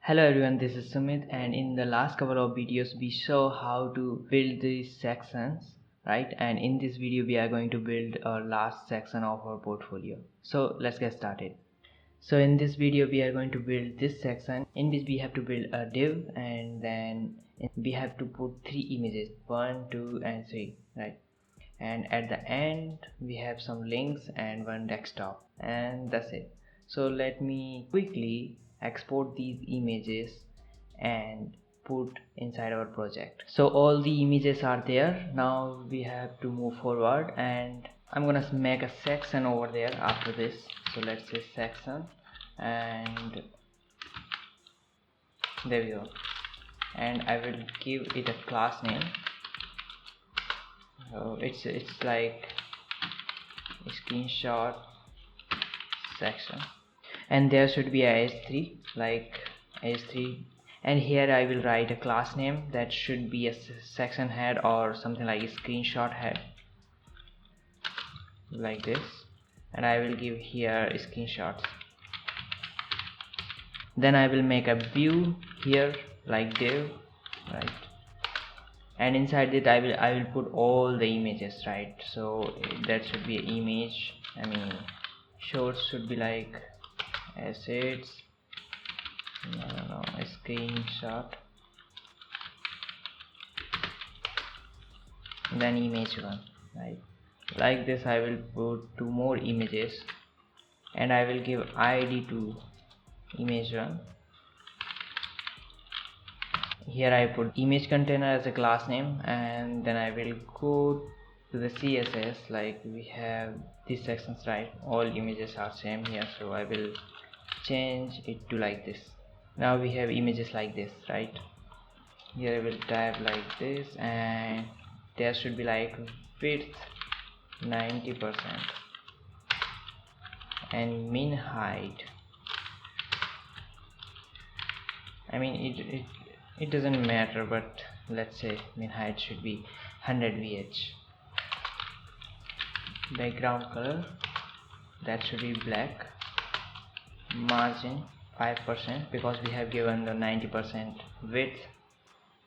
Hello everyone, this is Sumit, and in the last couple of videos we show how to build these sections, right? And in this video we are going to build our last section of our portfolio. So let's get started. So in this video we are going to build this section in which we have to build a div, and then we have to put 3 images, 1, 2 and 3, right? And at the end we have some links and one desktop, and that's it. So let me quickly export these images and put inside our project. So all the images are there. Now we have to move forward, and I'm gonna make a section over there after this. So let's say section, and there we go, and I will give it a class name. So it's like a screenshot section, and there should be a h3, like h3, and here I will write a class name that should be a section head or something like a screenshot head, like this, and I will give here screenshots. Then I will make a view here like div, right? And inside it I will put all the images, right? So that should be an image. I mean, shorts should be like assets, no, a screenshot, then image one, right? Like this I will put 2 more images, and I will give id to image one. Here I put image container as a class name, and then I will go to the CSS, like we have these sections, right? All images are same here, so I will change it to like this. Now we have images like this, right? Here I will type like this, and there should be like width 90% and min height, I mean it doesn't matter, but let's say min height should be 100 vh. Background color, that should be black. Margin 5% because we have given the 90% width,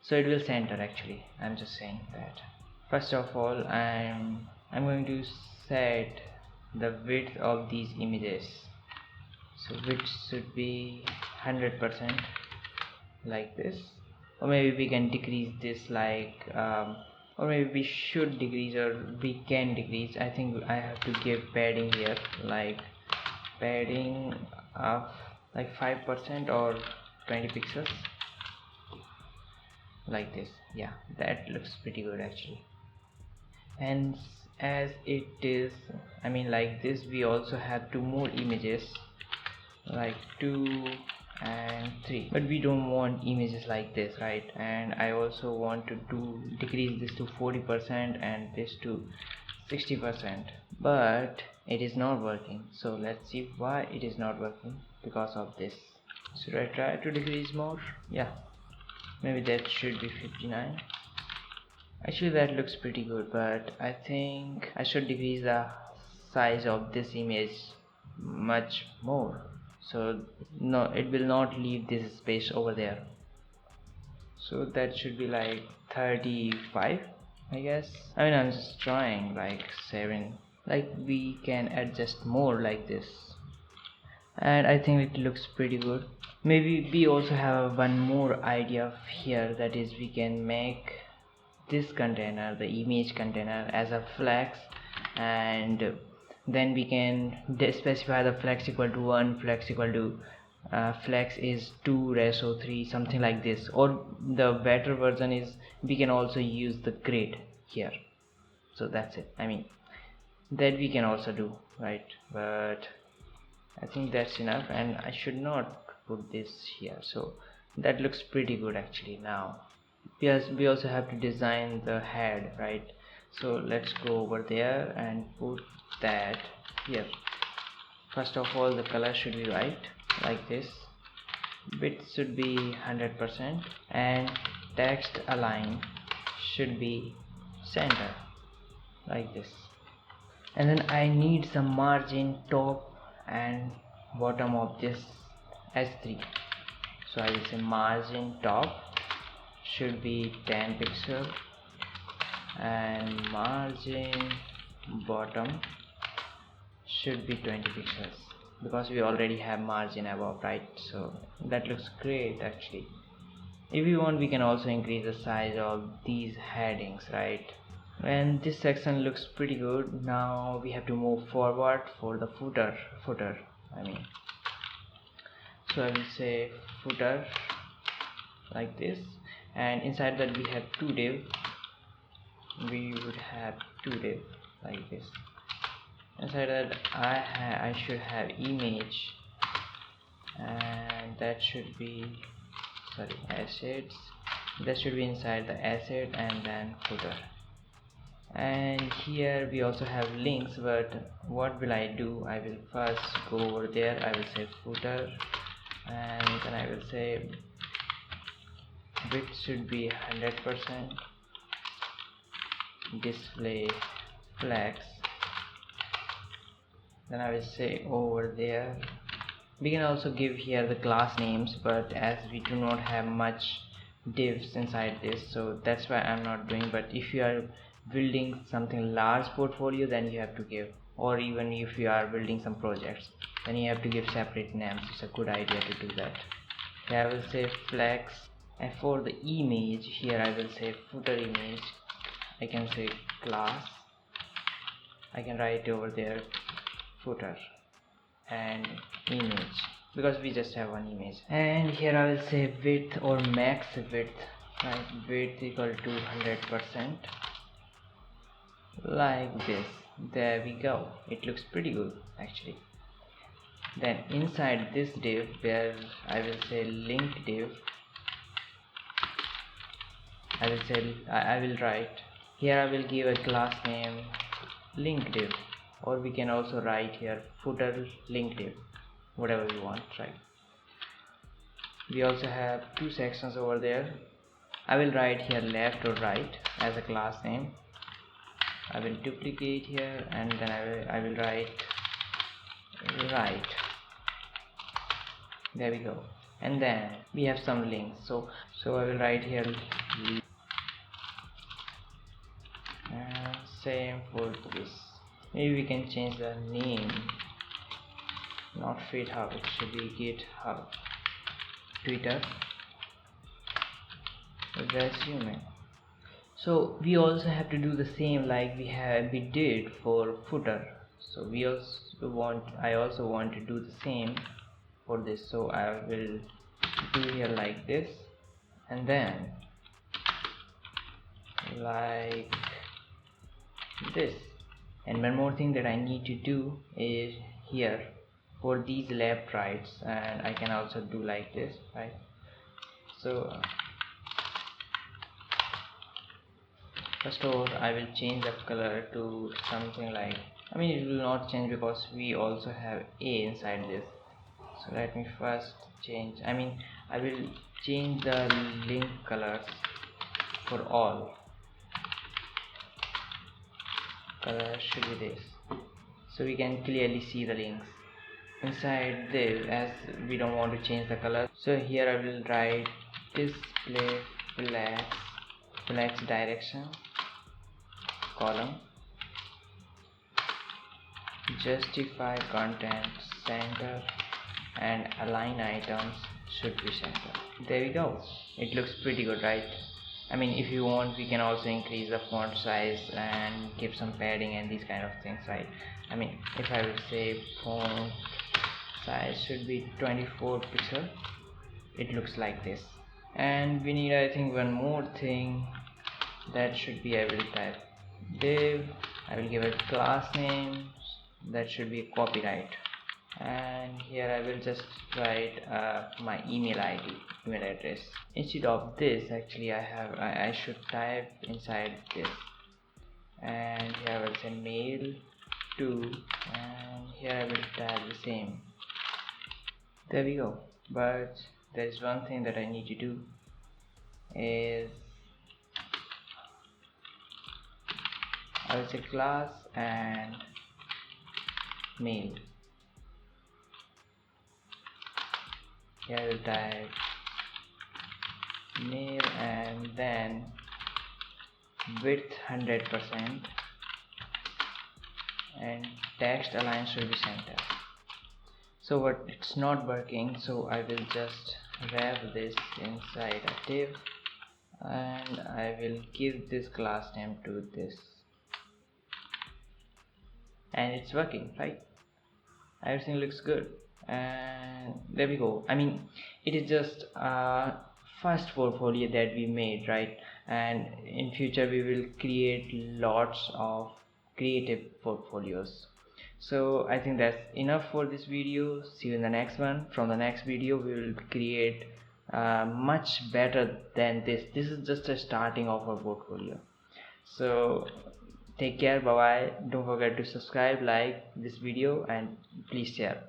so it will center. Actually, I'm just saying that. First of all, I'm going to set the width of these images. So width should be 100%, like this, or maybe we can decrease this, like or maybe we should decrease, or we can decrease. I think I have to give padding here, like padding of like 5% or 20 pixels, like this. Yeah, that looks pretty good actually. And as it is, I mean like this, we also have 2 more images, like 2 and 3, but we don't want images like this, right? And I also want to decrease this to 40% and this to 60%, but it is not working. So let's see why it is not working. Because of this, should I try to decrease more? Yeah, maybe that should be 59. Actually that looks pretty good, but I think I should decrease the size of this image much more, so no, it will not leave this space over there. So that should be like 35, I guess. I mean, I'm just trying like 7, like we can adjust more like this, and I think it looks pretty good. Maybe we also have one more idea here, that is we can make this container, the image container, as a flex, and then we can specify the flex equal to 1, flex equal to flex is 2:3, something like this. Or the better version is we can also use the grid here. So that's it. I mean, that we can also do, right? But I think that's enough, and I should not put this here. So that looks pretty good actually. Now yes, we also have to design the head, right? So let's go over there and put that here. First of all, the color should be white, like this. Width should be 100%, and text align should be center, like this. And then I need some margin top and bottom of this h3. So I will say margin top should be 10 pixel and margin bottom should be 20 pixels, because we already have margin above, right? So that looks great actually. If you want, we can also increase the size of these headings, right? And this section looks pretty good. Now we have to move forward for the footer I mean. So I will say footer like this, and inside that we have two div. We would have two div like this. Inside that I should have image, and that should be, sorry, assets. That should be inside the asset and then footer. And here we also have links, but what will I do? I will first go over there. I will say footer, and then I will say width should be 100%, display flex. Then I will say over there, we can also give here the class names, but as we do not have much divs inside this, so that's why I'm not doing. But if you are building something large portfolio, then you have to give, or even if you are building some projects, then you have to give separate names. It's a good idea to do that. Here I will say flex, and for the image here I will say footer image. I can say class, I can write over there footer and image, because we just have one image. And here I will say width or max width, right? Width equal to 100%, like this. There we go. It looks pretty good actually. Then inside this div, where I will say link div, I will write here, I will give a class name link div, or we can also write here footer link div, whatever we want, right? We also have two sections over there. I will write here left or right as a class name. I will duplicate here, and then I will write right. There we go. And then we have some links, so I will write here same for this. Maybe we can change the name, not GitHub, it should be GitHub, Twitter, resume. So we also have to do the same like we did for footer. So I also want to do the same for this. So I will do here like this, and then like this. And one more thing that I need to do is here for these left rights, and I can also do like this, right? So first of all I will change the color to something like, I mean it will not change because we also have A inside this. So let me first change, I will change the link colors for all. Color should be this, so we can clearly see the links inside this, as we don't want to change the color. So here I will write display flex direction column, justify content center, and align items should be center. There we go. It looks pretty good, right? I mean, if you want, we can also increase the font size and give some padding and these kind of things, right? I mean, if I will say font size should be 24 pixel, it looks like this. And we need, I think, one more thing. That should be, I will type div, I will give it class name, that should be copyright, and here I will just write my email address. Instead of this, actually I should type inside this, and here I will say mail to, and here I will type the same. There we go. But there is one thing that I need to do, is I will say class and mail. Here I will type name and then width 100% and text align should be center. So what, it's not working, so I will just wrap this inside a div and I will give this class name to this, and it's working, right? Everything looks good, and there we go. I mean, it is just a first portfolio that we made, right? And in future we will create lots of creative portfolios. So I think that's enough for this video. See you in the next one. From the next video we will create much better than this is just a starting of our portfolio. So take care, bye bye. Don't forget to subscribe, like this video, and please share.